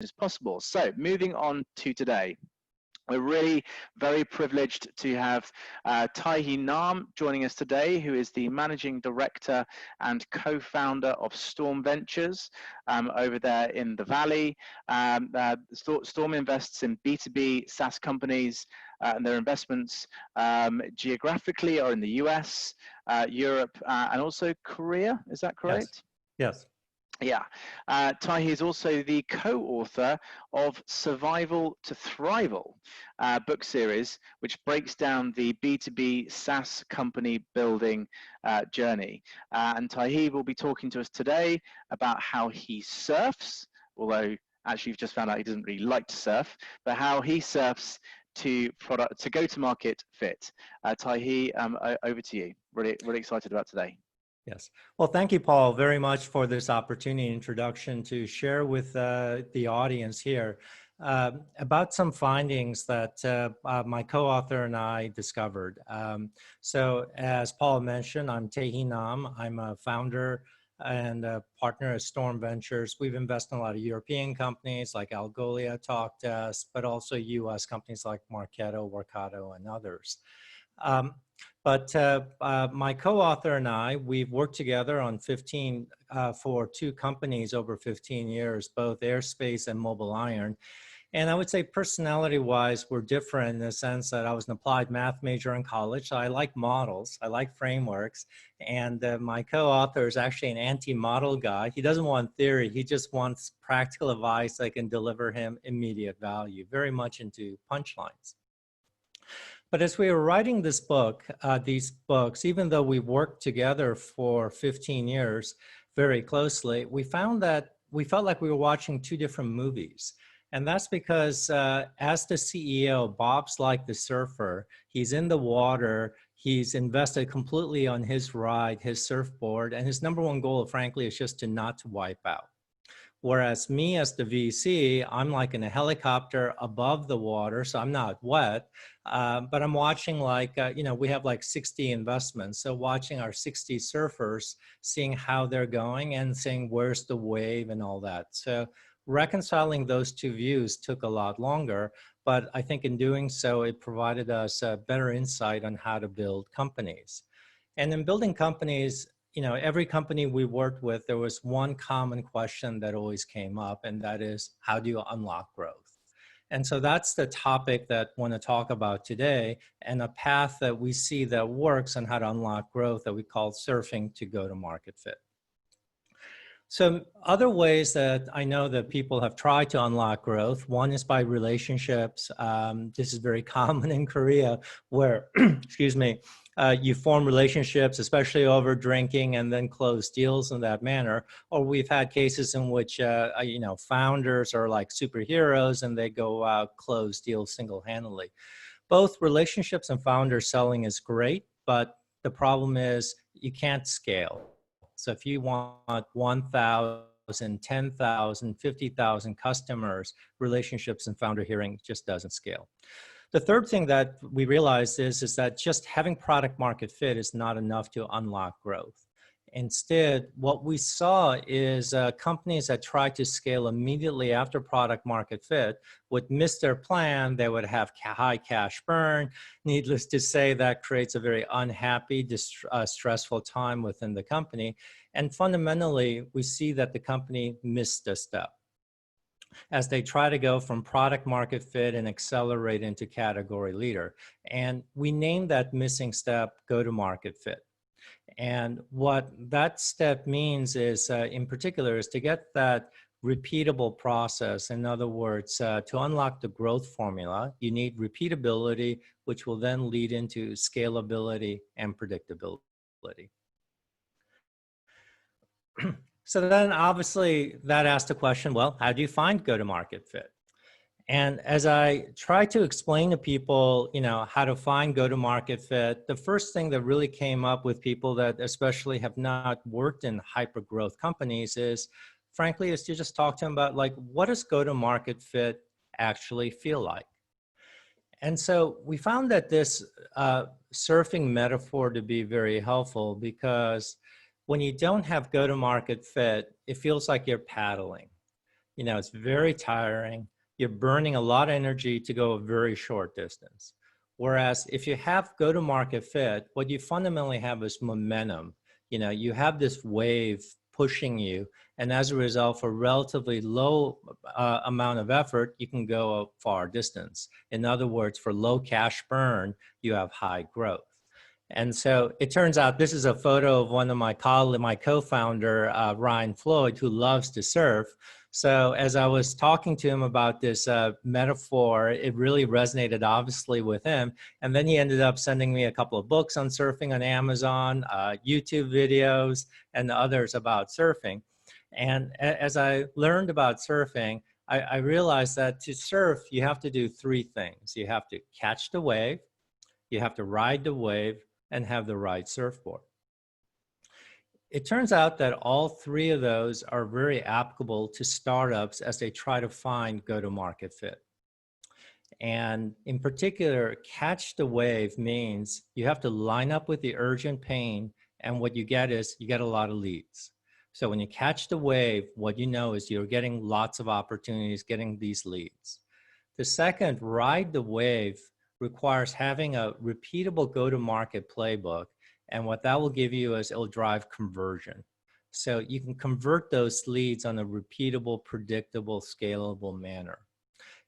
as possible. So moving on to today. We're really very privileged to have Tae Hea Nahm joining us today, who is the Managing Director and co-founder of Storm Ventures over there in the Valley. Storm invests in B2B SaaS companies, and their investments geographically are in the US, Europe, and also Korea. Is that correct? Yes. Yeah. Tae Hea is also the co-author of Survival to Thrival book series, which breaks down the B2B SaaS company building journey. And Tae Hea will be talking to us today about how he surfs, although actually you've just found out he doesn't really like to surf, but how he surfs to go-to-market fit. Tae Hea, over to you. Really excited about today. Yes. Well, thank you, Paul, very much for this opportunity and introduction to share with the audience here about some findings that my co-author and I discovered. So as Paul mentioned, I'm Tae Hea Nahm. I'm a founder and a partner at Storm Ventures. We've invested in a lot of European companies like Algolia, Talkdesk, but also US companies like Marketo, Workato, and others. But my co-author and I, we've worked together on for two companies over 15 years, both Airspace and Mobile Iron. And I would say personality-wise, we're different in the sense that I was an applied math major in college. So I like models, I like frameworks. And my co-author is actually an anti-model guy. He doesn't want theory, he just wants practical advice that can deliver him immediate value, very much into punchlines. But as we were writing this book, these books, even though we worked together for 15 years very closely, we found that we felt like we were watching two different movies. And that's because as the CEO, Bob's like the surfer. He's in the water. He's invested completely on his ride, his surfboard. And his number one goal, frankly, is just not to wipe out. Whereas me as the VC, I'm like in a helicopter above the water, so I'm not wet, but I'm watching like, we have like 60 investments. So watching our 60 surfers, seeing how they're going and seeing where's the wave and all that. So reconciling those two views took a lot longer, but I think in doing so, it provided us a better insight on how to build companies. And in building companies, every company we worked with, there was one common question that always came up, and that is, how do you unlock growth? And so that's the topic that I want to talk about today, and a path that we see that works on how to unlock growth that we call surfing to go-to-market fit. So other ways that I know that people have tried to unlock growth, one is by relationships. This is very common in Korea where, excuse me, you form relationships, especially over drinking, and then close deals in that manner. Or we've had cases in which, founders are like superheroes and they go out, close deals single-handedly. Both relationships and founder selling is great, but the problem is you can't scale. So if you want 1,000, 10,000, 50,000 customers, relationships and founder hearing just doesn't scale. The third thing that we realized is that just having product market fit is not enough to unlock growth. Instead, what we saw is companies that tried to scale immediately after product market fit would miss their plan. They would have high cash burn. Needless to say, that creates a very unhappy, stressful time within the company. And fundamentally, we see that the company missed a step as they try to go from product market fit and accelerate into category leader. And we named that missing step go-to-market fit. And what that step means is, in particular, is to get that repeatable process. In other words, to unlock the growth formula, you need repeatability, which will then lead into scalability and predictability. So then obviously that asks the question, well, how do you find go-to-market fit? And as I try to explain to people, how to find go-to-market fit, the first thing that really came up with people that especially have not worked in hyper-growth companies is, frankly, is to just talk to them about, like, what does go-to-market fit actually feel like? And so we found that this surfing metaphor to be very helpful, because when you don't have go-to-market fit, it feels like you're paddling. You know, it's very tiring. You're burning a lot of energy to go a very short distance. Whereas if you have go-to-market fit, what you fundamentally have is momentum. You know, you have this wave pushing you, and as a result, for relatively low amount of effort, you can go a far distance. In other words, for low cash burn, you have high growth. And so it turns out this is a photo of one of my colleagues, my co-founder, Ryan Floyd, who loves to surf. So as I was talking to him about this metaphor, it really resonated obviously with him. And then he ended up sending me a couple of books on surfing on Amazon, YouTube videos, and others about surfing. And as I learned about surfing, I realized that to surf, you have to do three things. You have to catch the wave, you have to ride the wave, and have the right surfboard. It turns out that all three of those are very applicable to startups as they try to find go-to-market fit. And in particular, catch the wave means you have to line up with the urgent pain, and what you get is you get a lot of leads. So when you catch the wave, what you know is you're getting lots of opportunities, getting these leads. The second, ride the wave, requires having a repeatable go-to-market playbook. And what that will give you is it'll drive conversion. So you can convert those leads on a repeatable, predictable, scalable manner.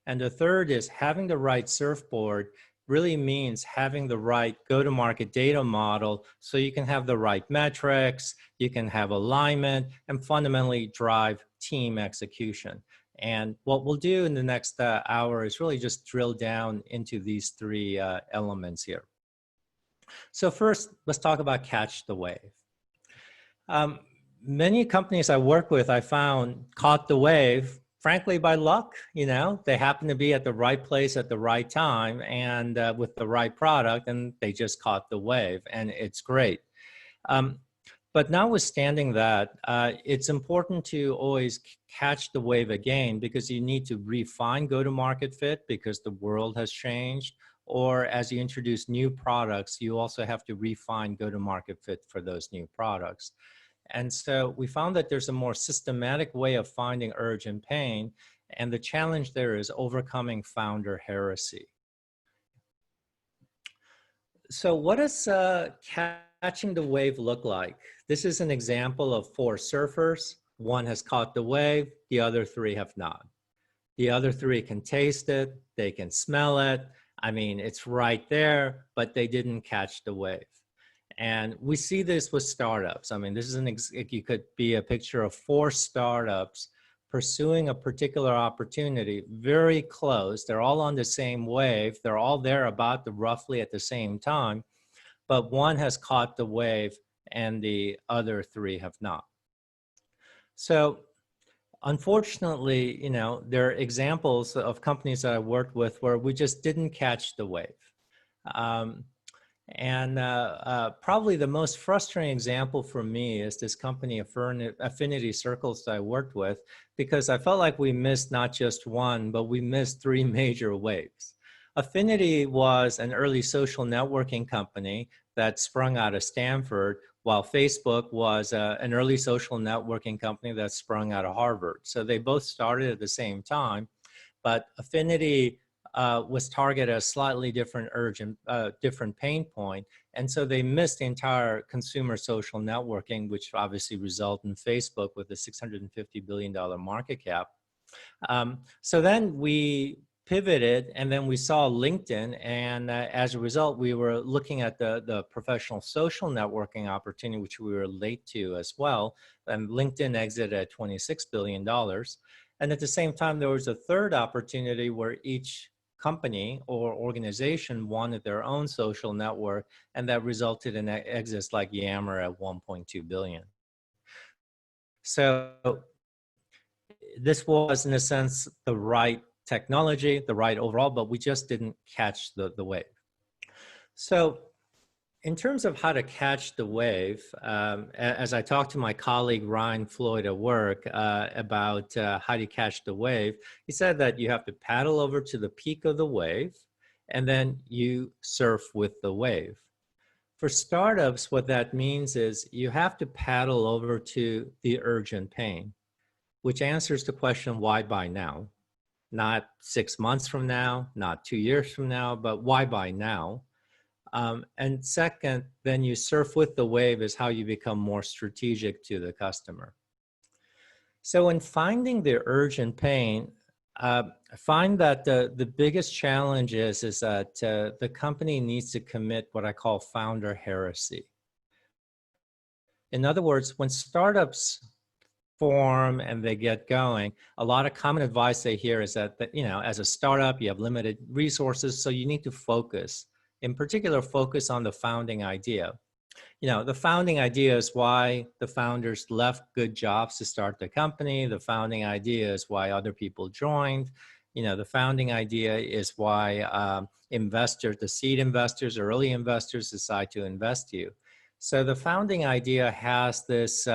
And the third is having the right surfboard really means having the right go-to-market data model so you can have the right metrics, you can have alignment, and fundamentally drive team execution. And what we'll do in the next hour is really just drill down into these three elements here. So first, let's talk about catch the wave. Many companies I work with, I found, caught the wave, frankly, by luck. You know, they happen to be at the right place at the right time and with the right product, and they just caught the wave, and it's great. But notwithstanding that, it's important to always catch the wave again, because you need to refine go-to-market fit because the world has changed. Or as you introduce new products, you also have to refine go-to-market fit for those new products. And so we found that there's a more systematic way of finding urgent pain. And the challenge there is overcoming founder heresy. So what does catching the wave look like? This is an example of 4 surfers. One has caught the wave, the other 3 have not. The other 3 can taste it, they can smell it. I mean, it's right there, but they didn't catch the wave. And we see this with startups. I mean, this is you could be a picture of 4 startups pursuing a particular opportunity, very close. They're all on the same wave. They're all there about roughly at the same time, but one has caught the wave and the other 3 have not. So unfortunately, you know, there are examples of companies that I worked with where we just didn't catch the wave. Probably the most frustrating example for me is this company, Affinity Circles, that I worked with, because I felt like we missed not just one, but we missed 3 major waves. Affinity was an early social networking company that sprung out of Stanford, while Facebook was an early social networking company that sprung out of Harvard. So they both started at the same time, but Affinity was targeted at a slightly different different pain point. And so they missed the entire consumer social networking, which obviously resulted in Facebook with a $650 billion market cap. So then we pivoted, and then we saw LinkedIn, and as a result, we were looking at the professional social networking opportunity, which we were late to as well, and LinkedIn exited at $26 billion. And at the same time, there was a third opportunity where each company or organization wanted their own social network, and that resulted in exits like Yammer at $1.2 billion. So this was, in a sense, the right technology, the right overall, but we just didn't catch the wave. So in terms of how to catch the wave, as I talked to my colleague Ryan Floyd at work about how do you catch the wave, he said that you have to paddle over to the peak of the wave, and then you surf with the wave. For startups, what that means is you have to paddle over to the urgent pain. which answers the question, why buy now? Not 6 months from now, not 2 years from now, but why buy now? And second, then you surf with the wave is how you become more strategic to the customer. So in finding the urgent pain, I find that the biggest challenge is that the company needs to commit what I call founder heresy. In other words, when startups form and they get going, a lot of common advice they hear is that, you know, as a startup, you have limited resources, so you need to focus. In particular, focus on the founding idea. You know, the founding idea is why the founders left good jobs to start the company. The founding idea is why other people joined. You know, the founding idea is why investors, the seed investors, early investors decide to invest you. So the founding idea has this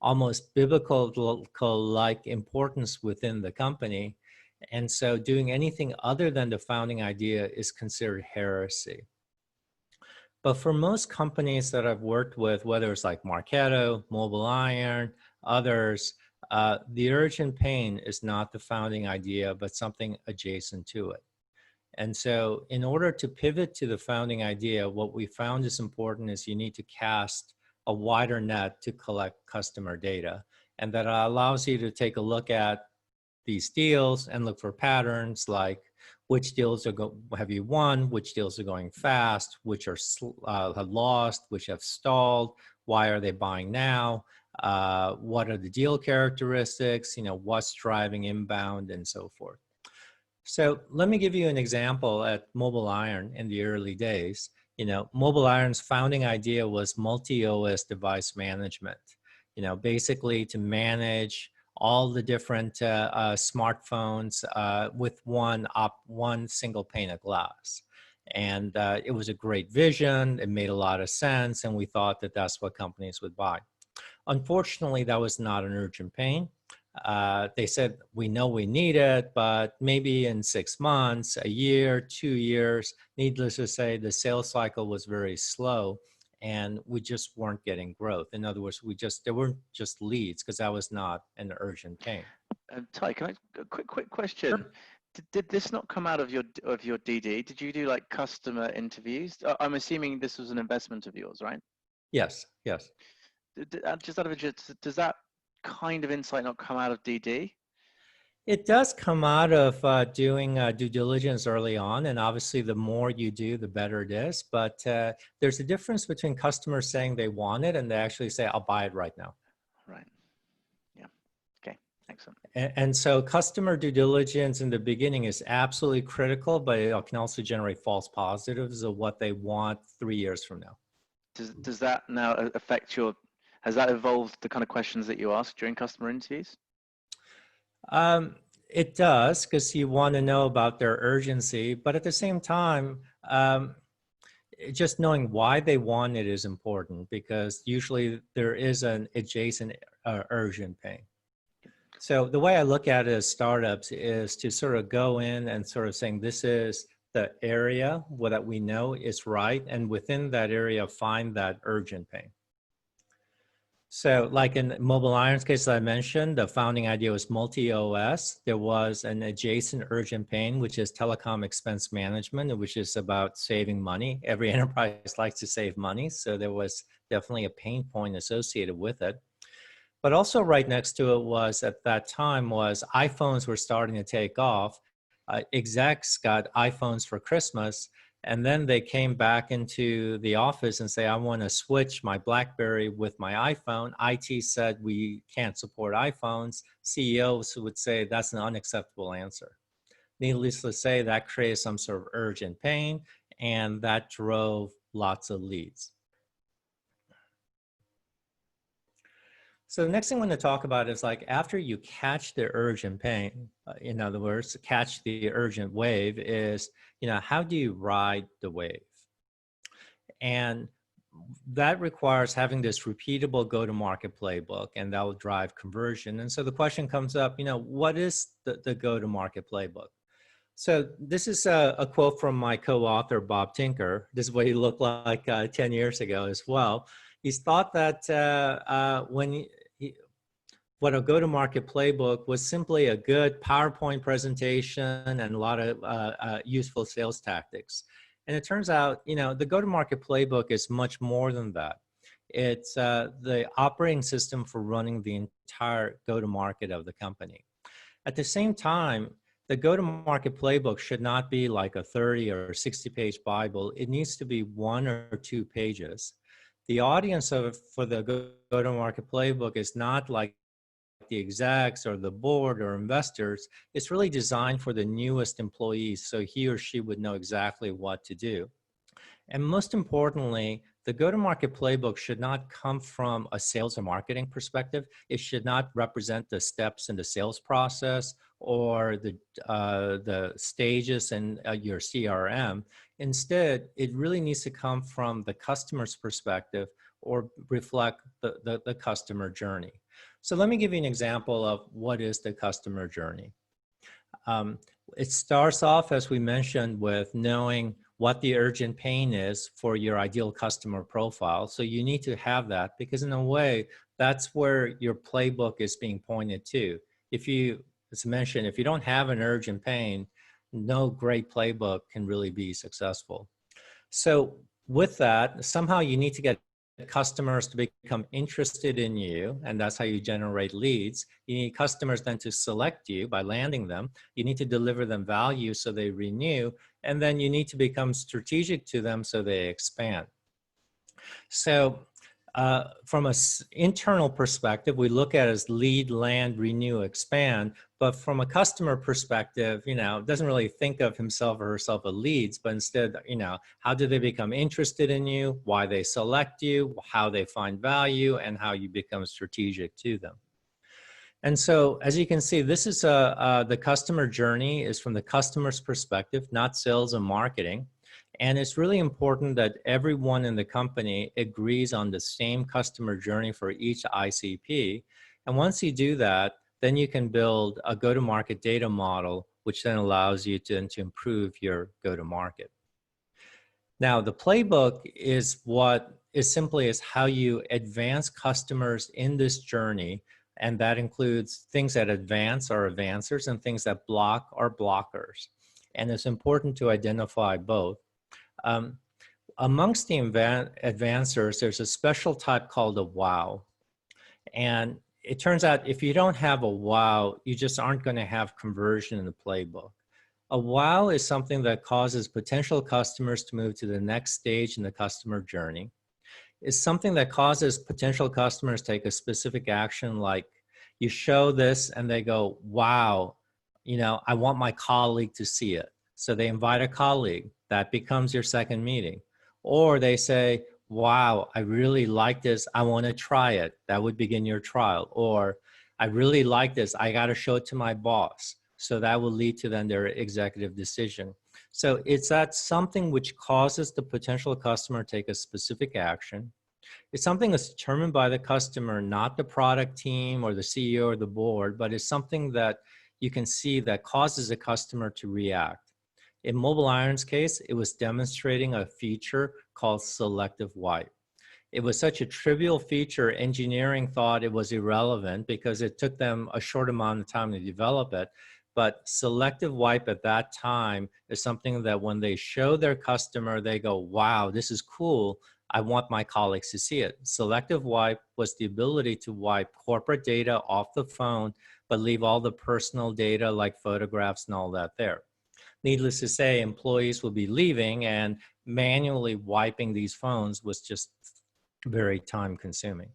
almost biblical-like importance within the company. And so doing anything other than the founding idea is considered heresy. But for most companies that I've worked with, whether it's like Marketo, Mobile Iron, others, the urgent pain is not the founding idea, but something adjacent to it. And so in order to pivot to the founding idea, what we found is important is you need to cast a wider net to collect customer data. And that allows you to take a look at these deals and look for patterns like which deals have you won, which deals are going fast, which are have lost, which have stalled, why are they buying now, what are the deal characteristics, you know, what's driving inbound and so forth. So let me give you an example at Mobile Iron in the early days. You know, Mobile Iron's founding idea was multi-OS device management, you know, basically to manage all the different smartphones with one single pane of glass. And it was a great vision. It made a lot of sense. And we thought that that's what companies would buy. Unfortunately, that was not an urgent pain. They said, we know we need it, but maybe in 6 months, a year, 2 years. Needless to say, the sales cycle was very slow and we just weren't getting growth. In other words, there weren't just leads because that was not an urgent pain. Tae, can I, a quick question? Sure. Did this not come out of your DD? Did you do like customer interviews? I'm assuming this was an investment of yours, right? Yes, yes. Just out of interest, does that kind of insight not come out of DD? It does come out of doing due diligence early on, and obviously the more you do, the better it is. But there's a difference between customers saying they want it and they actually say, I'll buy it right now. Right. Yeah. Okay. Excellent. And so customer due diligence in the beginning is absolutely critical, but it can also generate false positives of what they want 3 years from now. Does that now affect has that evolved the kind of questions that you ask during customer interviews? It does, because you want to know about their urgency, but at the same time, just knowing why they want it is important, because usually there is an adjacent urgent pain. So the way I look at it as startups is to sort of go in and sort of saying, this is the area that we know is right, and within that area, find that urgent pain. So like in Mobile Iron's case I mentioned, the founding idea was multi-OS. There was an adjacent urgent pain, which is telecom expense management, which is about saving money. Every enterprise likes to save money. So there was definitely a pain point associated with it. But also right next to it was, at that time, was iPhones were starting to take off. Execs got iPhones for Christmas. And then they came back into the office and say, I want to switch my BlackBerry with my iPhone. IT said, we can't support iPhones. CEOs would say, that's an unacceptable answer. Needless to say, that created some sort of urgent pain, and that drove lots of leads. So the next thing I want to talk about is, like, after you catch the urgent pain, in other words, catch the urgent wave, is, you know, how do you ride the wave? And that requires having this repeatable go-to-market playbook, and that will drive conversion. And so the question comes up, you know, what is the go-to-market playbook? So this is a quote from my co-author, Bob Tinker. This is what he looked like 10 years ago as well. He's thought that what a go-to-market playbook was simply a good PowerPoint presentation and a lot of useful sales tactics. And it turns out, the go-to-market playbook is much more than that. It's the operating system for running the entire go-to-market of the company. At the same time, the go-to-market playbook should not be like a 30 or 60-page Bible. It needs to be 1 or 2 pages. The audience for the go-to-market playbook is not like the execs or the board or investors. It's really designed for the newest employees, so he or she would know exactly what to do. And most importantly, the go-to-market playbook should not come from a sales or marketing perspective. It should not represent the steps in the sales process or the stages in your CRM. Instead, it really needs to come from the customer's perspective or reflect the customer journey. So let me give you an example of what is the customer journey. It starts off, as we mentioned, with knowing what the urgent pain is for your ideal customer profile. So you need to have that, because in a way, that's where your playbook is being pointed to. If you, as mentioned, if you don't have an urgent pain, no great playbook can really be successful. So with that, somehow you need to get customers to become interested in you, and that's how you generate leads. You need customers then to select you by landing them. You need to deliver them value so they renew, and then you need to become strategic to them so they expand. So from an internal perspective, we look at it as lead, land, renew, expand. But from a customer perspective, doesn't really think of himself or herself as leads, but instead, how do they become interested in you, why they select you, how they find value, and how you become strategic to them. And so, as you can see, this is the customer journey is from the customer's perspective, not sales and marketing. And it's really important that everyone in the company agrees on the same customer journey for each ICP. And once you do that, then you can build a go-to-market data model, which then allows you to improve your go-to-market. Now, the playbook is simply how you advance customers in this journey. And that includes things that advance are advancers and things that block are blockers. And it's important to identify both. Amongst the advancers, there's a special type called a wow. And it turns out if you don't have a wow, you just aren't going to have conversion in the playbook. A wow is something that causes potential customers to move to the next stage in the customer journey. It's something that causes potential customers to take a specific action, like you show this and they go, wow, I want my colleague to see it. So they invite a colleague. That becomes your second meeting. Or they say, wow, I really like this. I want to try it. That would begin your trial. Or I really like this. I got to show it to my boss. So that will lead to then their executive decision. So it's that something which causes the potential customer to take a specific action. It's something that's determined by the customer, not the product team or the CEO or the board, but it's something that you can see that causes a customer to react. In Mobile Iron's case, it was demonstrating a feature called selective wipe. It was such a trivial feature, engineering thought it was irrelevant because it took them a short amount of time to develop it. But selective wipe at that time is something that when they show their customer, they go, wow, this is cool. I want my colleagues to see it. Selective wipe was the ability to wipe corporate data off the phone, but leave all the personal data like photographs and all that there. Needless to say, employees will be leaving, and manually wiping these phones was just very time consuming.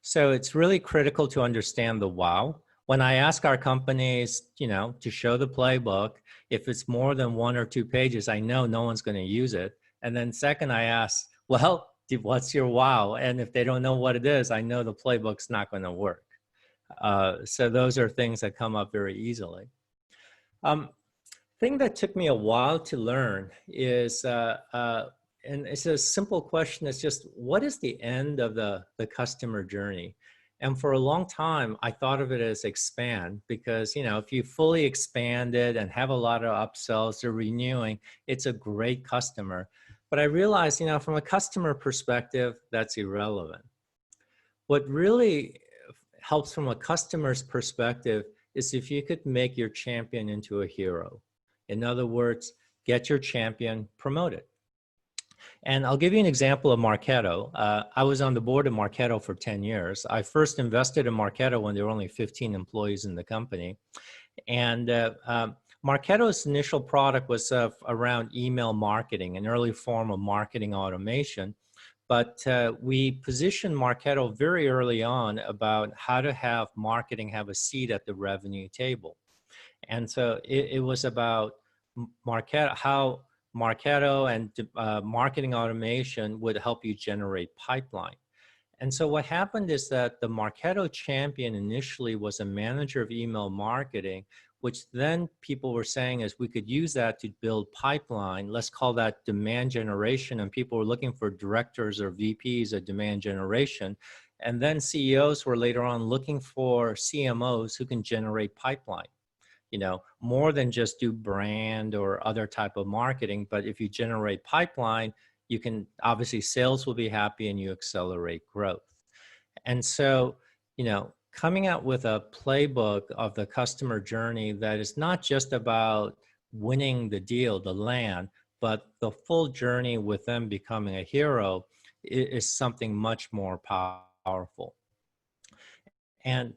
So it's really critical to understand the wow. When I ask our companies, to show the playbook, if it's more than 1 or 2 pages, I know no one's going to use it. And then second, I ask, well, what's your wow? And if they don't know what it is, I know the playbook's not going to work. So those are things that come up very easily. Thing that took me a while to learn is, and it's a simple question, it's just, what is the end of the customer journey? And for a long time, I thought of it as expand, because, if you fully expand it and have a lot of upsells or renewing, it's a great customer. But I realized, from a customer perspective, that's irrelevant. What really helps from a customer's perspective is if you could make your champion into a hero. In other words, get your champion promoted. And I'll give you an example of Marketo. I was on the board of Marketo for 10 years. I first invested in Marketo when there were only 15 employees in the company. And Marketo's initial product was around email marketing, an early form of marketing automation. But we positioned Marketo very early on about how to have marketing have a seat at the revenue table. And so it was about Marketo, how Marketo and marketing automation would help you generate pipeline. And so what happened is that the Marketo champion initially was a manager of email marketing, which then people were saying is we could use that to build pipeline. Let's call that demand generation. And people were looking for directors or VPs of demand generation. And then CEOs were later on looking for CMOs who can generate pipeline. You know, more than just do brand or other type of marketing, but if you generate pipeline, you can, obviously sales will be happy and you accelerate growth. And so, you know, coming out with a playbook of the customer journey that is not just about winning the deal, the land, but the full journey with them becoming a hero is something much more powerful. And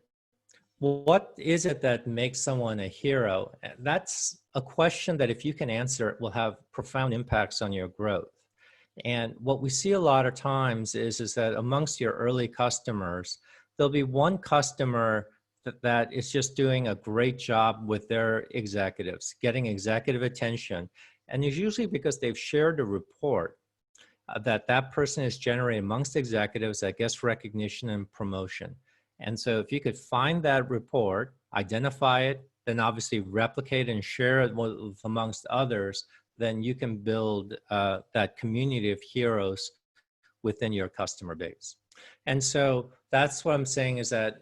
what is it that makes someone a hero? That's a question that if you can answer it will have profound impacts on your growth. And what we see a lot of times is that amongst your early customers, there'll be one customer that is just doing a great job with their executives, getting executive attention. And it's usually because they've shared a report that person is generating amongst executives that gets recognition and promotion. And so if you could find that report, identify it, then obviously replicate and share it with, amongst others, then you can build that community of heroes within your customer base. And so that's what I'm saying is that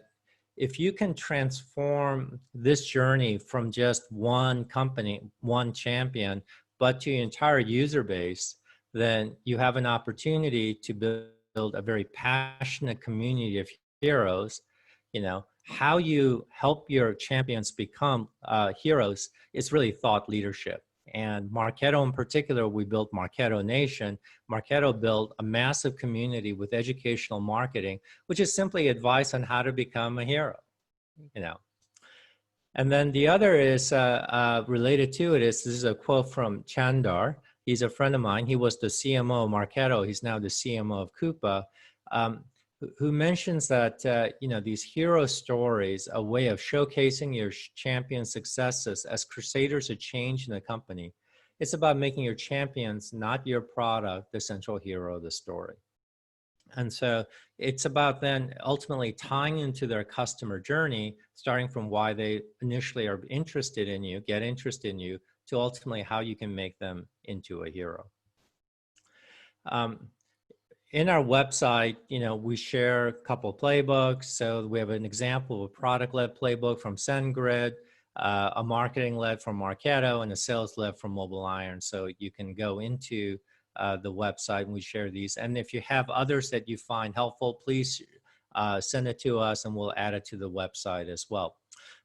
if you can transform this journey from just one company, one champion, but to your entire user base, then you have an opportunity to build a very passionate community of heroes. You know, how you help your champions become heroes is really thought leadership. And Marketo in particular, we built Marketo Nation. Marketo built a massive community with educational marketing, which is simply advice on how to become a hero, you know. And then the other is related to it is, this is a quote from Chandar. He's a friend of mine. He was the CMO of Marketo. He's now the CMO of Coupa, who mentions that, you know, these hero stories, a way of showcasing your champion successes as crusaders of change in the company. It's about making your champions, not your product, the central hero of the story. And so it's about then ultimately tying into their customer journey, starting from why they initially are interested in you, get interested in you, to ultimately how you can make them into a hero. In our website, you know, we share a couple of playbooks. So we have an example of a product-led playbook from SendGrid, a marketing-led from Marketo, and a sales-led from Mobile Iron. So you can go into the website and we share these. And if you have others that you find helpful, please send it to us and we'll add it to the website as well.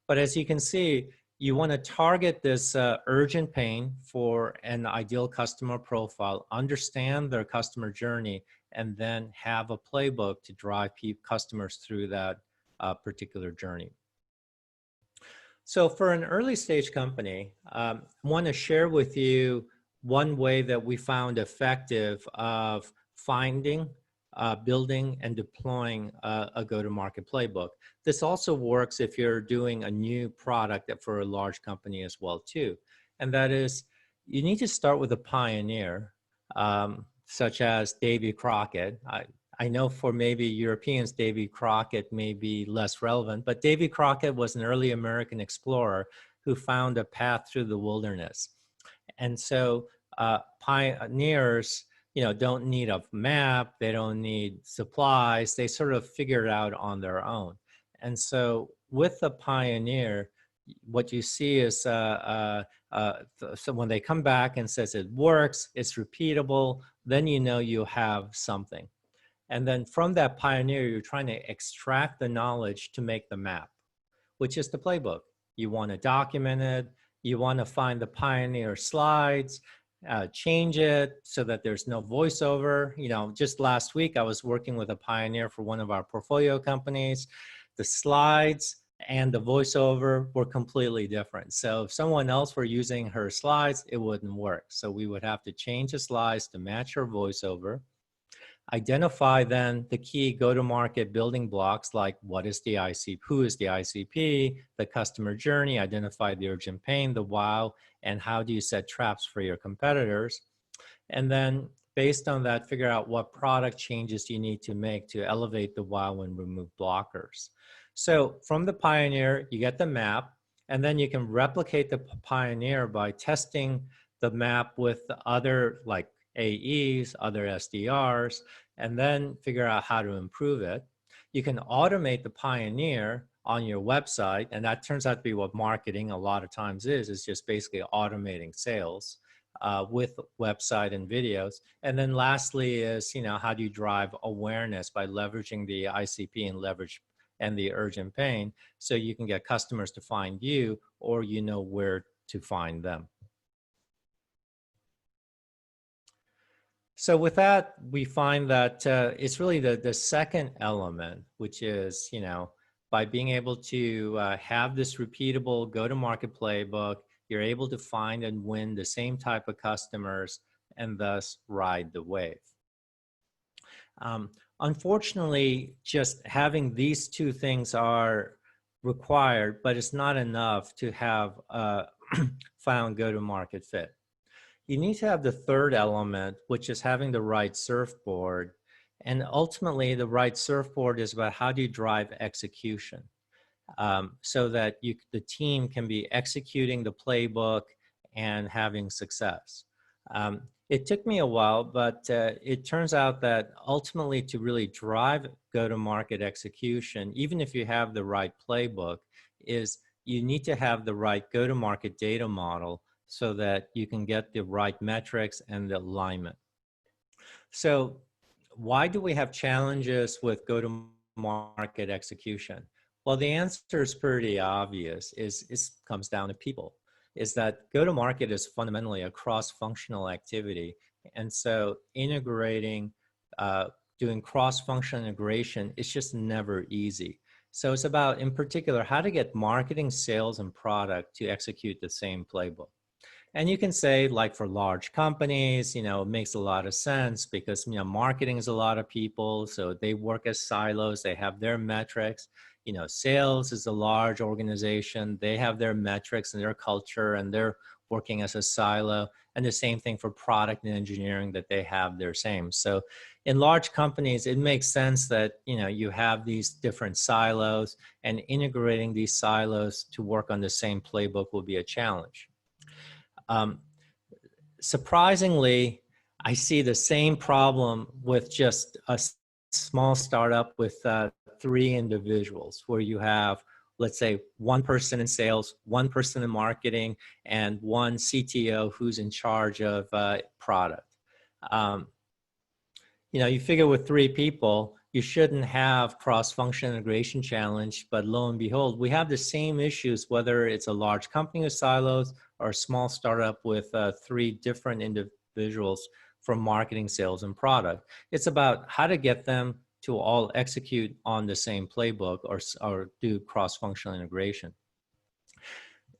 But as you can see, you want to target this urgent pain for an ideal customer profile, understand their customer journey, and then have a playbook to drive customers through that particular journey. So for an early stage company, I want to share with you one way that we found effective of finding, building, and deploying a go-to-market playbook. This also works if you're doing a new product for a large company as well too. And that is, you need to start with a pioneer, such as Davy Crockett. I know for maybe Europeans, Davy Crockett may be less relevant, but Davy Crockett was an early American explorer who found a path through the wilderness. And so pioneers, you know, don't need a map, they don't need supplies, they sort of figure it out on their own. And so with the pioneer, what you see is, so when they come back and says it works, it's repeatable, then you know you have something. And then from that pioneer, you're trying to extract the knowledge to make the map, which is the playbook. You want to document it. You want to find the pioneer slides, change it so that there's no voiceover. You know, just last week, I was working with a pioneer for one of our portfolio companies. The slides and the voiceover were completely different. So if someone else were using her slides, it wouldn't work. So we would have to change the slides to match her voiceover. Identify then the key go-to-market building blocks, like what is the ICP, who is the ICP, the customer journey, identify the urgent pain, the wow, and how do you set traps for your competitors. And then based on that, figure out what product changes you need to make to elevate the wow and remove blockers. So from the pioneer, you get the map, and then you can replicate the pioneer by testing the map with the other, like AEs, other SDRs, and then figure out how to improve it. You can automate the pioneer on your website, and that turns out to be what marketing a lot of times is just basically automating sales with website and videos. And then lastly is, you know, how do you drive awareness by leveraging the ICP and leverage and the urgent pain so you can get customers to find you, or you know where to find them. So with that, we find that it's really the second element, which is, you know, by being able to have this repeatable go-to-market playbook, you're able to find and win the same type of customers and thus ride the wave. Unfortunately, just having these two things are required, but it's not enough to have found go-to-market fit. You need to have the third element, which is having the right surfboard. And ultimately, the right surfboard is about how do you drive execution so that the team can be executing the playbook and having success. It took me a while, but it turns out that ultimately to really drive go-to-market execution, even if you have the right playbook, is you need to have the right go-to-market data model so that you can get the right metrics and the alignment. So why do we have challenges with go-to-market execution? Well, the answer is pretty obvious. It comes down to people. Is that go-to-market is fundamentally a cross-functional activity. And so integrating, doing cross-functional integration is just never easy. So it's about, in particular, how to get marketing, sales, and product to execute the same playbook. And you can say, like for large companies, you know, it makes a lot of sense because, you know, marketing is a lot of people, so they work as silos, they have their metrics. You know, sales is a large organization, they have their metrics and their culture, and they're working as a silo. And the same thing for product and engineering, that they have their same. So in large companies, it makes sense that, you know, you have these different silos, and integrating these silos to work on the same playbook will be a challenge. Surprisingly, I see the same problem with just a small startup with 3 individuals, where you have, let's say, 1 person in sales, 1 person in marketing, and 1 CTO who's in charge of product. You know, you figure with 3 people, you shouldn't have cross-function integration challenge, but lo and behold, we have the same issues, whether it's a large company with silos or a small startup with 3 different individuals from marketing, sales, and product. It's about how to get them to all execute on the same playbook or do cross-functional integration.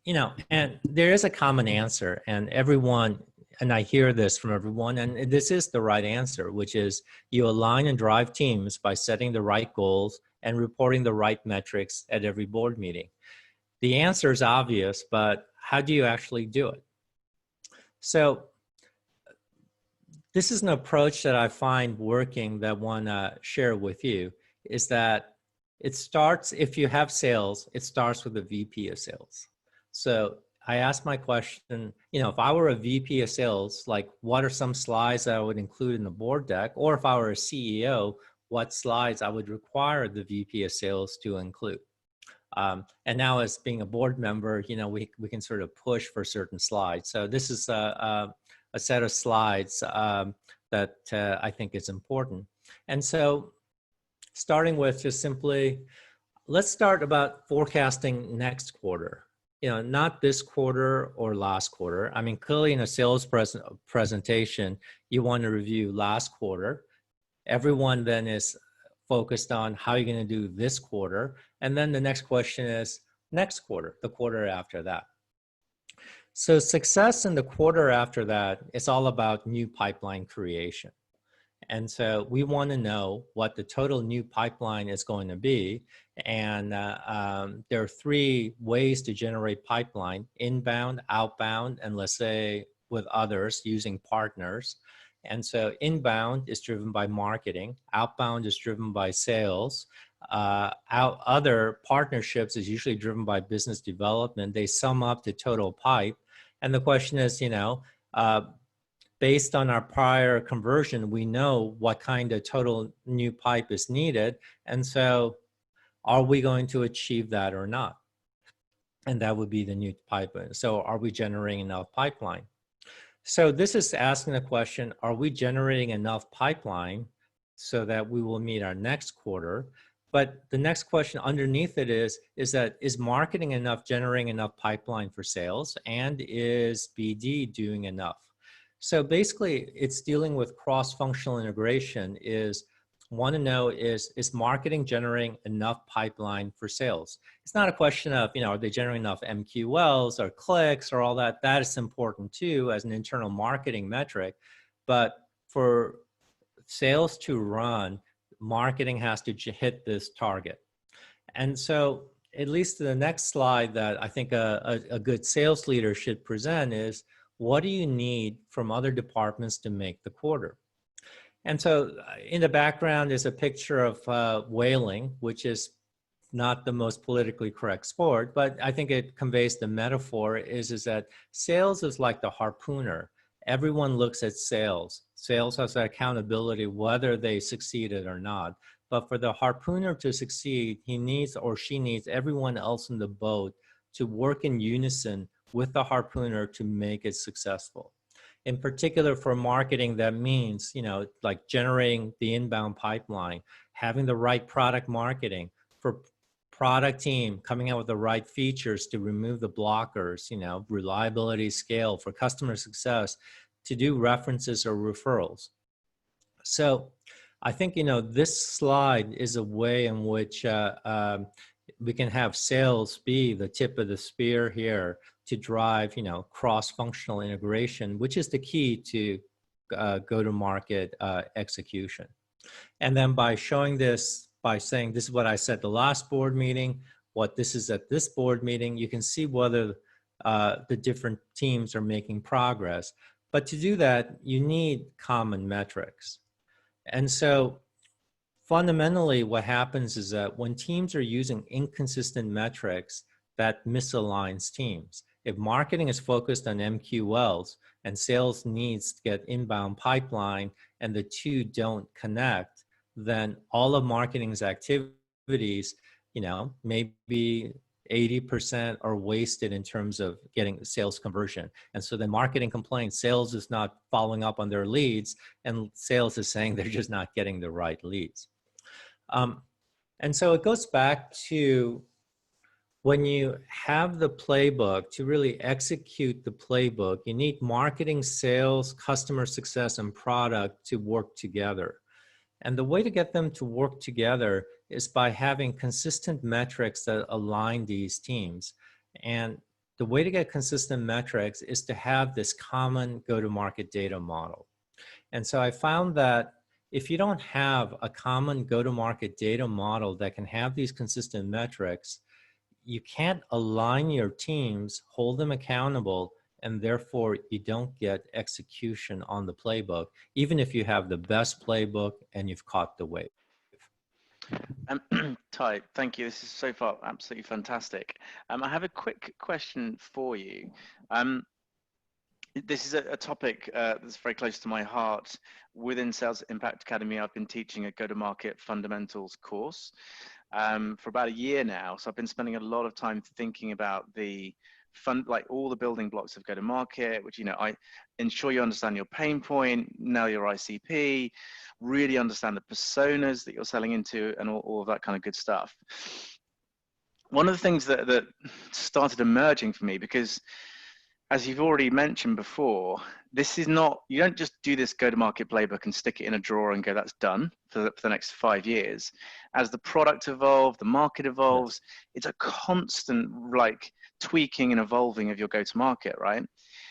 You know, and there is a common answer, and everyone, and I hear this from everyone, and this is the right answer, which is you align and drive teams by setting the right goals and reporting the right metrics at every board meeting. The answer is obvious, but how do you actually do it? So this is an approach that I find working that I want to share with you, is that it starts, if you have sales, it starts with a VP of sales. So I asked my question, you know, if I were a VP of sales, like what are some slides that I would include in the board deck? Or if I were a CEO, what slides I would require the VP of sales to include? And now as being a board member, you know, we can sort of push for certain slides. So this is a set of slides that I think is important. And so starting with just simply, let's start about forecasting next quarter. Not this quarter or last quarter. I mean, clearly in a sales presentation, you want to review last quarter. Everyone then is focused on how you're going to do this quarter. And then the next question is next quarter, the quarter after that. So success in the quarter after that, it's all about new pipeline creation. And so we want to know what the total new pipeline is going to be. And there are three ways to generate pipeline: inbound, outbound, and let's say with others using partners. And so inbound is driven by marketing. Outbound is driven by sales. Other partnerships is usually driven by business development. They sum up the total pipe. And the question is, based on our prior conversion, we know what kind of total new pipe is needed. And so are we going to achieve that or not? And that would be the new pipe. So are we generating enough pipeline? So this is asking the question, are we generating enough pipeline so that we will meet our next quarter? But the next question underneath it is marketing enough, generating enough pipeline for sales? And is BD doing enough? So basically, it's dealing with cross-functional integration. Want to know is marketing generating enough pipeline for sales? It's not a question of, are they generating enough MQLs or clicks or all that? That is important too as an internal marketing metric. But for sales to run, marketing has to hit this target. And so at least the next slide that I think a good sales leader should present is, what do you need from other departments to make the quarter? And so in the background is a picture of whaling, which is not the most politically correct sport, but I think it conveys the metaphor is that sales is like the harpooner. Everyone looks at sales. Sales has that accountability whether they succeeded or not. But for the harpooner to succeed, he needs or she needs everyone else in the boat to work in unison with the harpooner to make it successful. In particular for marketing, that means, like generating the inbound pipeline, having the right product marketing, for product team coming out with the right features to remove the blockers, reliability, scale, for customer success, to do references or referrals. So I think, this slide is a way in which we can have sales be the tip of the spear here to drive, cross-functional integration, which is the key to go-to-market execution. And then by showing this, by saying this is what I said the last board meeting, what this is at this board meeting, you can see whether the different teams are making progress. But to do that, you need common metrics. And so fundamentally, what happens is that when teams are using inconsistent metrics, that misaligns teams. If marketing is focused on MQLs and sales needs to get inbound pipeline and the two don't connect, then all of marketing's activities, maybe 80% are wasted in terms of getting sales conversion. And so then marketing complains sales is not following up on their leads, and sales is saying they're just not getting the right leads. And so it goes back to when you have the playbook, to really execute the playbook, you need marketing, sales, customer success, and product to work together. And the way to get them to work together is by having consistent metrics that align these teams. And the way to get consistent metrics is to have this common go-to-market data model. And so I found that if you don't have a common go-to-market data model that can have these consistent metrics, you can't align your teams, hold them accountable, and therefore you don't get execution on the playbook, even if you have the best playbook and you've caught the wave. Tae, thank you. This is so far absolutely fantastic. I have a quick question for you. This is a topic that's very close to my heart. Within Sales Impact Academy, I've been teaching a go-to-market fundamentals course for about a year now. So I've been spending a lot of time thinking about the like all the building blocks of go-to-market, which, I ensure you understand your pain point, know your ICP, really understand the personas that you're selling into, and all of that kind of good stuff. One of the things that started emerging for me, because as you've already mentioned before, this is not, you don't just do this go-to-market playbook and stick it in a drawer and go, that's done for the next 5 years. As the product evolves, the market evolves, it's a constant like tweaking and evolving of your go-to-market, right?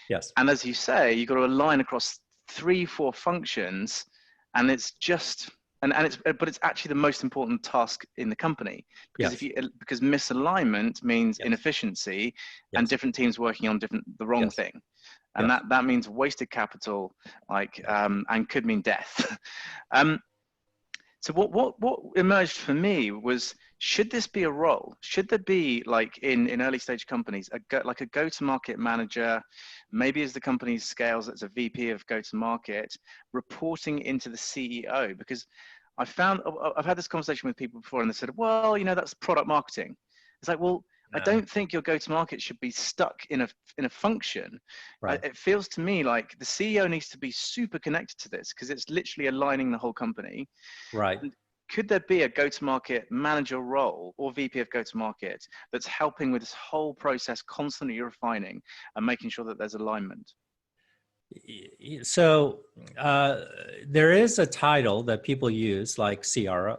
Yes. And as you say, you've got to align across 3-4 functions, and it's just, but it's actually the most important task in the company, because because misalignment means inefficiency and different teams working on the wrong thing, and that means wasted capital, like and could mean death. So what emerged for me was, should this be a role? Should there be, like in early stage companies, like a go-to-market manager, maybe as the company scales, it's a VP of go-to-market, reporting into the CEO? Because I've had this conversation with people before, and they said, well, that's product marketing. It's like, well, I don't think your go-to-market should be stuck in a function. Right. It feels to me like the CEO needs to be super connected to this, because it's literally aligning the whole company. Right. And could there be a go-to-market manager role or VP of go-to-market that's helping with this whole process, constantly refining and making sure that there's alignment? So there is a title that people use, like CRO.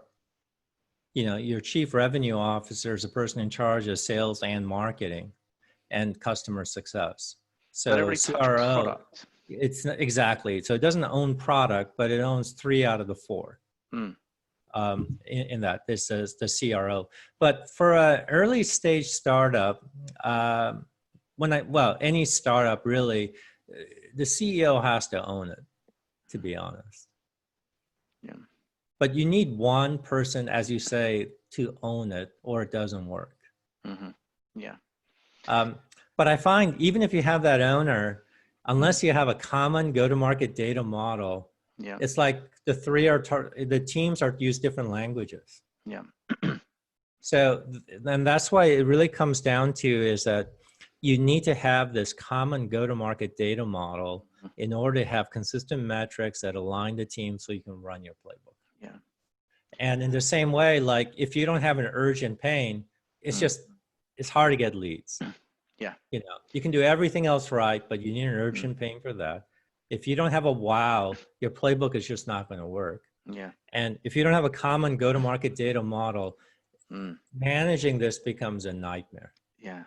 Your chief revenue officer is a person in charge of sales and marketing and customer success. So CRO, it's exactly. So it doesn't own product, but it owns 3 out of the 4. In that, this is the CRO. But for an early stage startup, any startup really, the CEO has to own it, to be honest. Yeah. But you need one person, as you say, to own it, or it doesn't work. Mm-hmm. Yeah. But I find even if you have that owner, unless you have a common go-to-market data model, it's like the teams are use different languages. Yeah. So, and that's why it really comes down to is that you need to have this common go-to-market data model in order to have consistent metrics that align the team so you can run your playbook. Yeah. And in the same way, like if you don't have an urgent pain, it's it's hard to get leads. Yeah. You can do everything else right, but you need an urgent pain for that. If you don't have a wow, your playbook is just not going to work. Yeah. And if you don't have a common go-to-market data model, managing this becomes a nightmare. Yeah.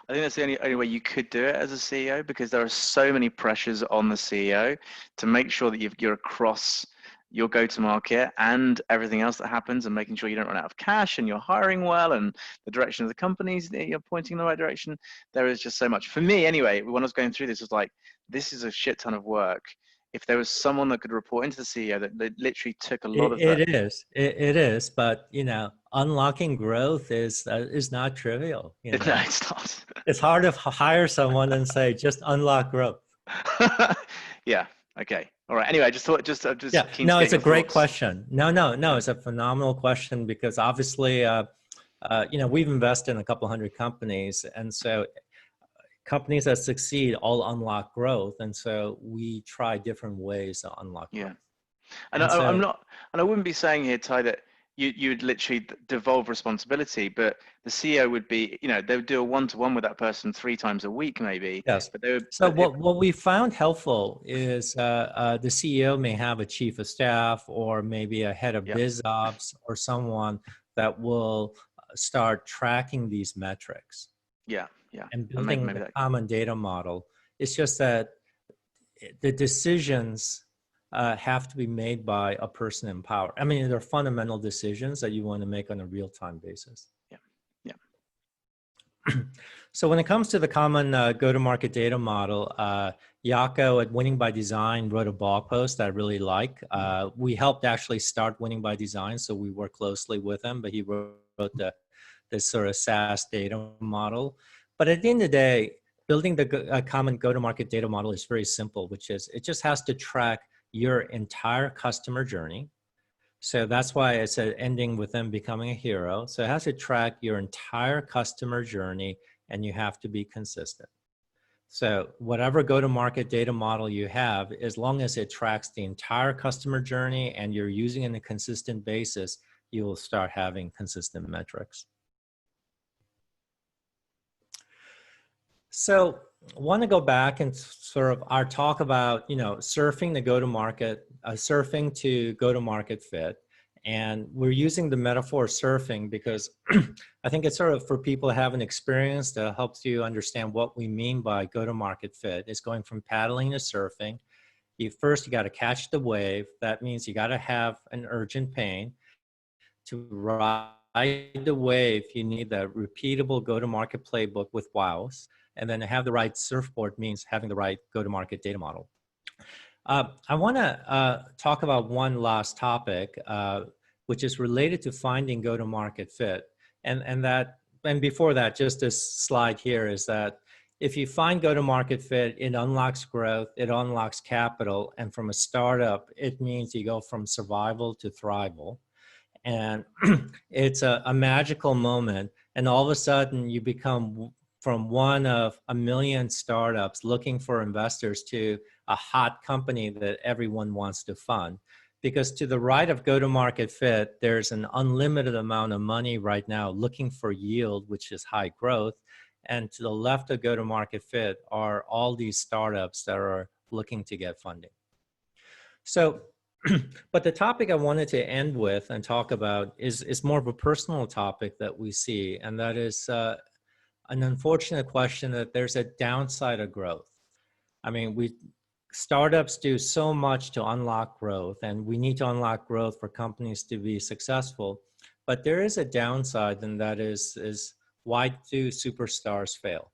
I think that's the only way you could do it as a CEO, because there are so many pressures on the CEO to make sure that you're across your go-to-market and everything else that happens, and making sure you don't run out of cash and you're hiring well and the direction of the companies that you're pointing in the right direction. There is just so much. For me, anyway, when I was going through this, it was like, this is a shit ton of work. If there was someone that could report into the CEO that literally took a lot of that. It is, but unlocking growth is not trivial. No, it's not. It's hard to hire someone and say, just unlock growth. Yeah. Okay. All right. Anyway, I just thought, no, it's a great question. No, it's a phenomenal question, because obviously, we've invested in a couple hundred companies, and so companies that succeed all unlock growth, and so we try different ways to unlock growth. And I wouldn't be saying here, Tae, that you would literally devolve responsibility, but the CEO would be, they would do a one-to-one with that person 3 times a week, maybe. Yes. But they would, so what we found helpful is the CEO may have a chief of staff, or maybe a head of biz ops, or someone that will start tracking these metrics. Yeah. Yeah. And building a common data model. It's just that the decisions have to be made by a person in power. I mean, they're fundamental decisions that you want to make on a real-time basis. Yeah. Yeah. So when it comes to the common go-to-market data model, Jaco at Winning by Design wrote a blog post that I really like. We helped actually start Winning by Design, so we work closely with him, but he wrote this sort of SaaS data model. But at the end of the day, building the common go-to-market data model is very simple, which is it just has to track your entire customer journey. So that's why I said ending with them becoming a hero. So it has to track your entire customer journey and you have to be consistent. So whatever go-to-market data model you have, as long as it tracks the entire customer journey and you're using it on a consistent basis, you will start having consistent metrics. So I want to go back and sort of our talk about, surfing the go-to-market, surfing to go-to-market fit. And we're using the metaphor of surfing because I think it's sort of for people who haven't experienced, that helps you understand what we mean by go-to-market fit. It's going from paddling to surfing. You got to catch the wave. That means you got to have an urgent pain. To ride the wave, you need that repeatable go-to-market playbook with wows. And then to have the right surfboard means having the right go-to-market data model. I want to talk about one last topic, which is related to finding go-to-market fit. And before that, just this slide here is that if you find go-to-market fit, it unlocks growth, it unlocks capital, and from a startup, it means you go from survival to thrival. And it's a magical moment, and all of a sudden you become from one of a million startups looking for investors to a hot company that everyone wants to fund. Because to the right of go-to-market fit, there's an unlimited amount of money right now looking for yield, which is high growth. And to the left of go-to-market fit are all these startups that are looking to get funding. So, but the topic I wanted to end with and talk about is more of a personal topic that we see, and that is an unfortunate question that there's a downside of growth. I mean, startups do so much to unlock growth, and we need to unlock growth for companies to be successful. But there is a downside, and that is why do superstars fail?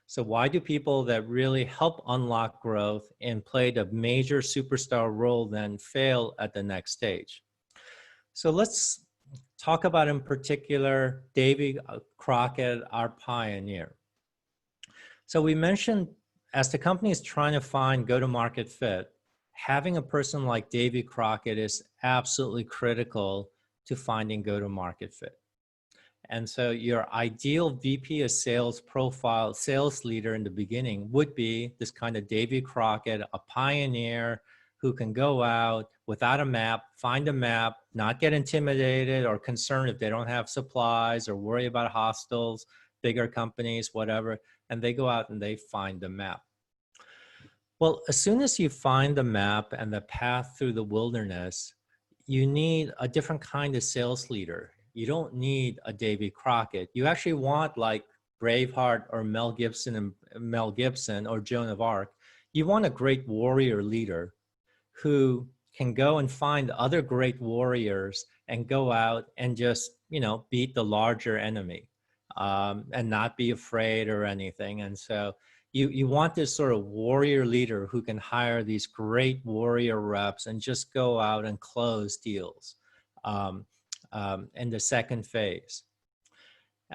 So why do people that really help unlock growth and played a major superstar role then fail at the next stage? So let's talk about in particular Davy Crockett, our pioneer. So we mentioned as the company is trying to find go-to-market fit, having a person like Davy Crockett is absolutely critical to finding go-to-market fit. And so your ideal VP of sales profile, sales leader in the beginning would be this kind of Davy Crockett, a pioneer who can go out without a map, find a map, not get intimidated or concerned if they don't have supplies or worry about hostiles, bigger companies, whatever, and they go out and they find the map. Well, as soon as you find the map and the path through the wilderness, you need a different kind of sales leader. You don't need a Davy Crockett. You actually want like Braveheart or Mel Gibson or Joan of Arc. You want a great warrior leader who can go and find other great warriors and go out and just, beat the larger enemy and not be afraid or anything. And so you want this sort of warrior leader who can hire these great warrior reps and just go out and close deals in the second phase.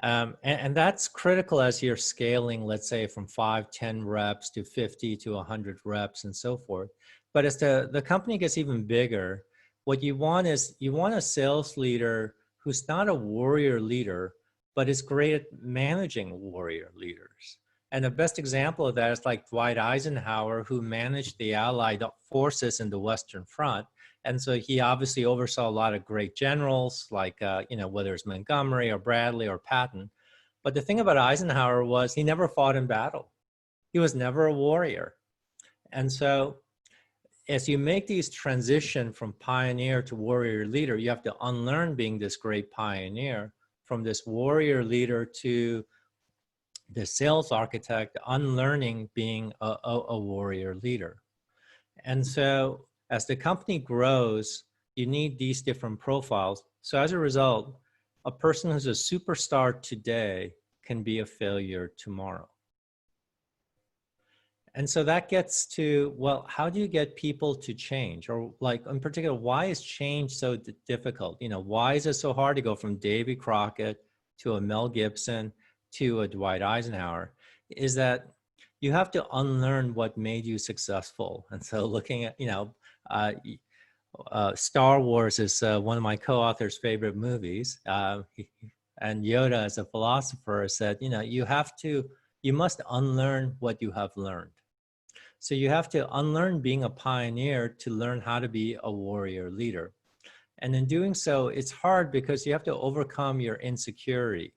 And that's critical as you're scaling, let's say from 5, 10 reps to 50 to 100 reps and so forth. But as the company gets even bigger, what you want is you want a sales leader who's not a warrior leader, but is great at managing warrior leaders. And the best example of that is like Dwight Eisenhower, who managed the Allied forces in the Western Front. And so he obviously oversaw a lot of great generals, like, whether it's Montgomery or Bradley or Patton. But the thing about Eisenhower was he never fought in battle. He was never a warrior. And so as you make these transition from pioneer to warrior leader, you have to unlearn being this great pioneer from this warrior leader to the sales architect, unlearning being a warrior leader. And so as the company grows, you need these different profiles. So as a result, a person who's a superstar today can be a failure tomorrow. And so that gets to, well, how do you get people to change? Or like in particular, why is change so difficult? Why is it so hard to go from Davy Crockett to a Mel Gibson to a Dwight Eisenhower? Is that you have to unlearn what made you successful. And so looking at, Star Wars is one of my co-author's favorite movies. And Yoda, as a philosopher, said, you must unlearn what you have learned. So you have to unlearn being a pioneer to learn how to be a warrior leader. And in doing so, it's hard because you have to overcome your insecurity,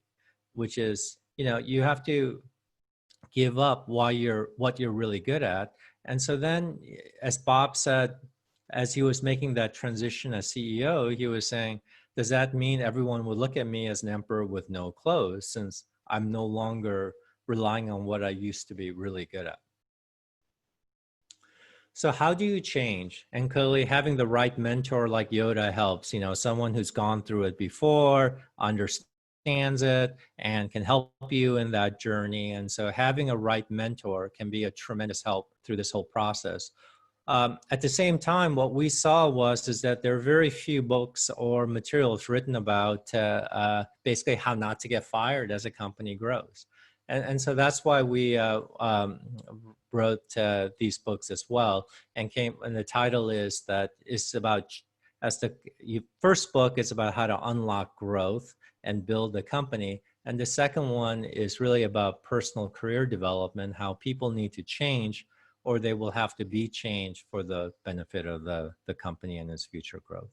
which is, you have to give up what you're really good at. And so then, as Bob said, as he was making that transition as CEO, he was saying, does that mean everyone would look at me as an emperor with no clothes, since I'm no longer relying on what I used to be really good at? So how do you change? And clearly having the right mentor like Yoda helps, someone who's gone through it before, understands it, and can help you in that journey. And so having a right mentor can be a tremendous help through this whole process. At the same time, what we saw is that there are very few books or materials written about basically how not to get fired as a company grows. And so that's why we wrote these books as well. And the title is about, as the first book is about how to unlock growth and build a company. And the second one is really about personal career development, how people need to change, or they will have to be changed for the benefit of the company and its future growth.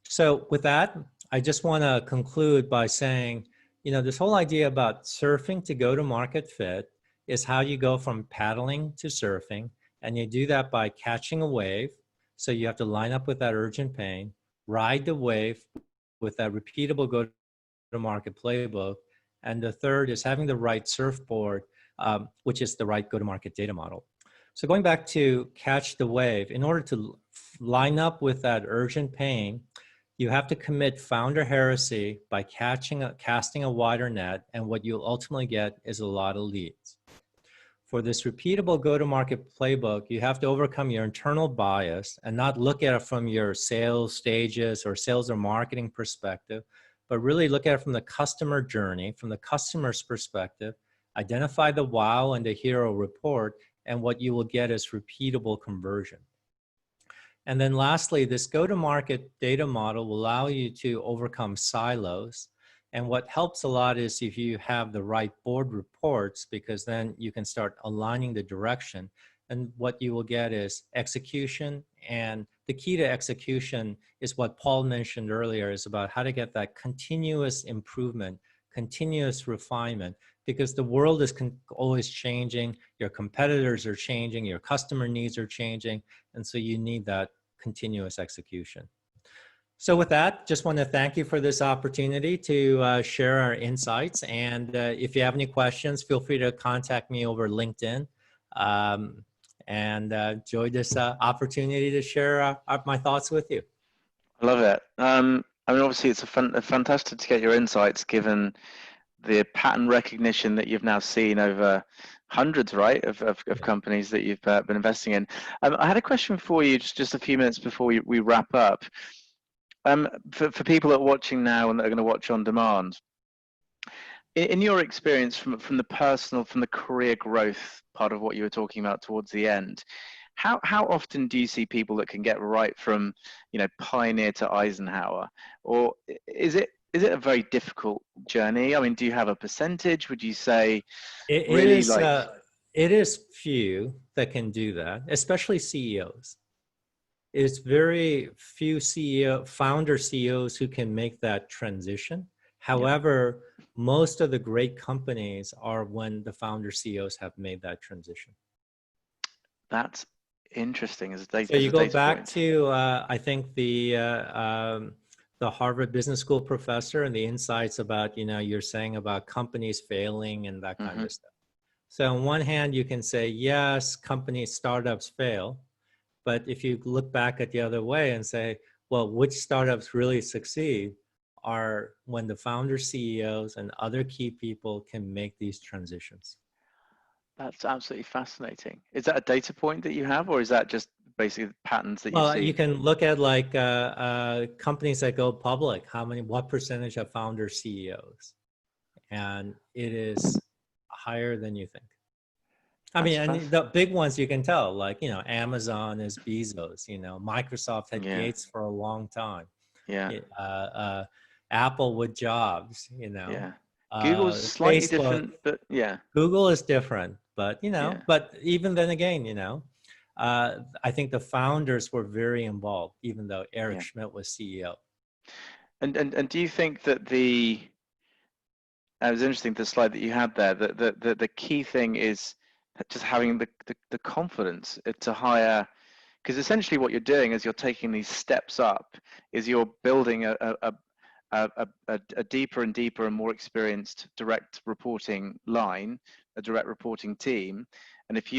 So with that, I just want to conclude by saying, this whole idea about surfing to go-to-market fit is how you go from paddling to surfing, and you do that by catching a wave. So you have to line up with that urgent pain, ride the wave with that repeatable go-to-market playbook, and the third is having the right surfboard, which is the right go-to-market data model. So going back to catch the wave, in order to line up with that urgent pain, you have to commit founder heresy by casting a wider net, and what you'll ultimately get is a lot of leads. For this repeatable go-to-market playbook, you have to overcome your internal bias and not look at it from your sales stages or sales or marketing perspective, but really look at it from the customer journey, from the customer's perspective, identify the wow and the hero report, and what you will get is repeatable conversion. And then lastly, this go-to-market data model will allow you to overcome silos. And what helps a lot is if you have the right board reports, because then you can start aligning the direction. And what you will get is execution. And the key to execution is what Paul mentioned earlier, is about how to get that continuous improvement, continuous refinement, because the world is always changing, your competitors are changing, your customer needs are changing, and so you need that continuous execution. So with that, just want to thank you for this opportunity to share our insights, and if you have any questions, feel free to contact me over LinkedIn, and enjoy this opportunity to share my thoughts with you. I love it. I mean, obviously, it's fantastic to get your insights, given the pattern recognition that you've now seen over hundreds, right, of companies that you've been investing in. I had a question for you just a few minutes before we wrap up. For people that are watching now and that are going to watch on demand, in your experience from the career growth part of what you were talking about towards the end, how often do you see people that can get right from, pioneer to Eisenhower, or is it a very difficult journey? I mean, do you have a percentage? Would you say it is few that can do that, especially CEOs. It's very few founder CEOs who can make that transition. However, most of the great companies are when the founder CEOs have made that transition. That's interesting. So you go back to, I think the Harvard Business School professor and the insights about, you're saying about companies failing and that kind of stuff. So on one hand, you can say, yes, startups fail. But if you look back at the other way and say, well, which startups really succeed are when the founder CEOs and other key people can make these transitions. That's absolutely fascinating. Is that a data point that you have, or is that just basically patterns that you see? Well, you can look at like companies that go public, what percentage of founder CEOs? And it is higher than you think. I mean, and the big ones you can tell, like, Amazon is Bezos, Microsoft had Gates for a long time. Yeah. Apple with Jobs, you know, Yeah. Google's slightly Facebook. different, but yeah. Google is different, but you know, Yeah. but even then again, you know, I think the founders were very involved, even though Eric Yeah. Schmidt was CEO. And do you think that it was interesting, the slide that you had there, that the key thing is just having the confidence to hire, because essentially what you're doing is you're taking these steps up, is you're building a deeper and deeper and more experienced direct reporting line, a direct reporting team. And if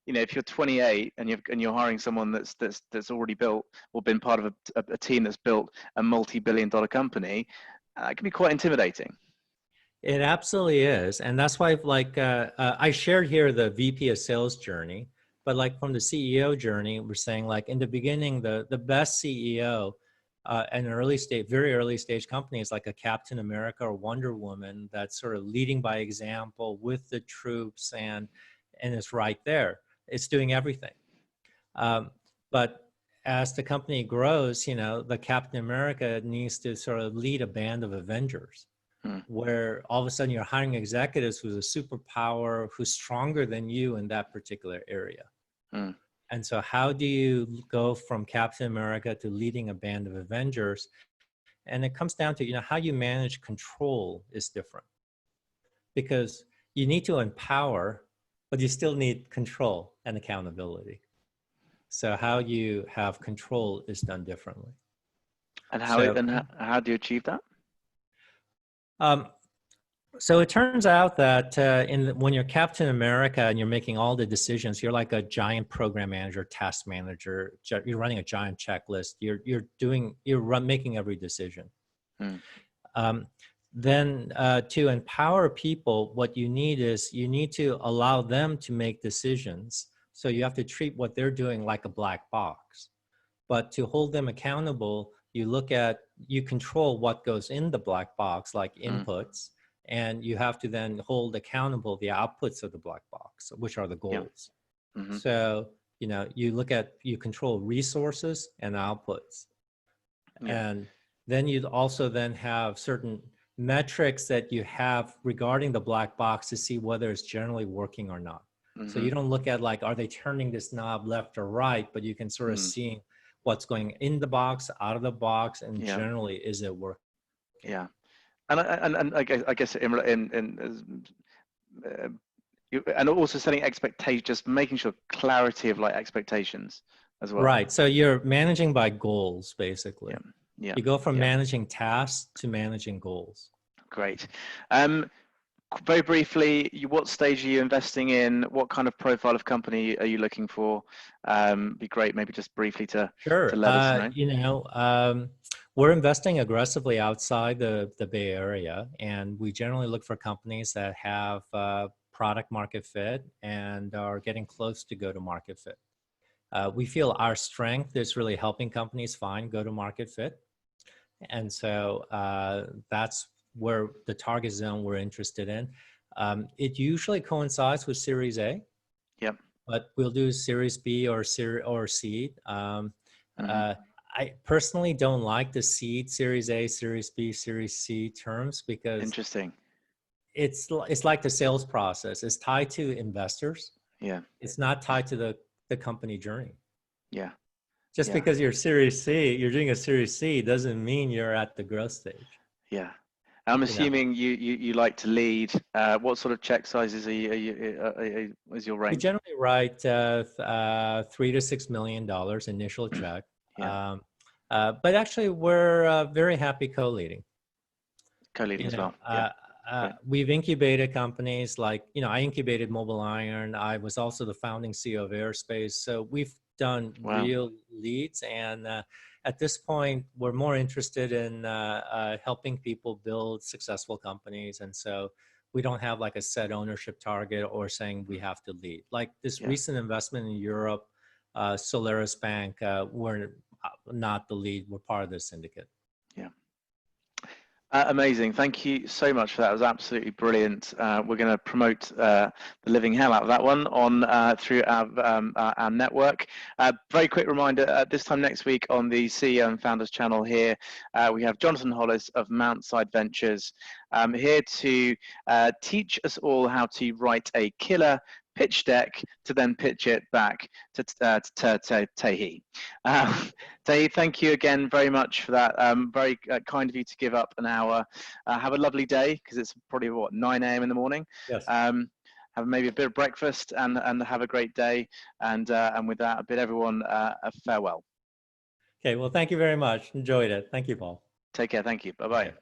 if you're 28 and you're hiring someone that's already built or been part of a team that's built a multi-billion-dollar company, it can be quite intimidating. It absolutely is. And that's why, like, I shared here the VP of sales journey, but like from the CEO journey, we're saying like in the beginning, the best CEO in an early stage, very early stage company is like a Captain America or Wonder Woman that's sort of leading by example with the troops and it's right there. It's doing everything. But as the company grows, you know, the Captain America needs to sort of lead a band of Avengers where all of a sudden you're hiring executives who's a superpower, who's stronger than you in that particular area. And so how do you go from Captain America to leading a band of Avengers? And it comes down to, you know, how you manage control is different because you need to empower, but you still need control and accountability. So how you have control is done differently. And So, how do you achieve that? So it turns out that when you're Captain America and you're making all the decisions, you're like a giant program manager, task manager. You're running a giant checklist. You're making every decision. Then to empower people, what you need is you need to allow them to make decisions. So you have to treat what they're doing like a black box. But to hold them accountable, you control what goes in the black box, like inputs, and you have to then hold accountable the outputs of the black box, which are the goals. So, you know, you control resources and outputs. And then you'd also then have certain metrics that you have regarding the black box to see whether it's generally working or not. So you don't look at like, are they turning this knob left or right, but you can sort of see what's going in the box, out of the box, and generally, is it working? Yeah. And I guess and also setting expectations, just making sure clarity of like expectations as well. Right. So you're managing by goals, basically. Yeah. You go from managing tasks to managing goals. Great. Very briefly, what stage are you investing in? What kind of profile of company are you looking for? Be great, maybe just briefly to let us know. You know, we're investing aggressively outside the Bay Area, and we generally look for companies that have product market fit and are getting close to go to market fit. We feel our strength is really helping companies find go to market fit. And so that's where the target zone we're interested in. It usually coincides with Series A. Yep. But we'll do Series B or seed. I personally don't like the seed, Series A, Series B, Series C terms because interesting. It's like the sales process. It's tied to investors. Yeah. It's not tied to the company journey. Yeah. Just because you're Series C, you're doing a Series C doesn't mean you're at the growth stage. Yeah. I'm assuming you like to lead. What sort of check sizes is your range? We generally write $3 to $6 million initial check. But actually, we're very happy co-leading. Co-leading as well. We've incubated companies like, you know, I incubated Mobile Iron. I was also the founding CEO of Airspace. So we've done real leads. And at this point, we're more interested in helping people build successful companies. And so we don't have like a set ownership target or saying we have to lead. Like this recent investment in Europe, Solaris Bank, we're not the lead. We're part of the syndicate. Yeah. Amazing. Thank you so much for that. It was absolutely brilliant. We're going to promote the living hell out of that one on through our network. Very quick reminder, this time next week on the CEO and Founders channel here, we have Jonathan Hollis of Mountside Ventures here to teach us all how to write a killer pitch deck to then pitch it back to Tae Hea. Tae, thank you again very much for that. Very kind of you to give up an hour. Have a lovely day, because it's probably, what, 9 a.m. in the morning? Yes. Have maybe a bit of breakfast and have a great day. And with that, I bid everyone a farewell. Okay, well, thank you very much. Enjoyed it. Thank you, Paul. Take care. Thank you. Bye-bye. Okay.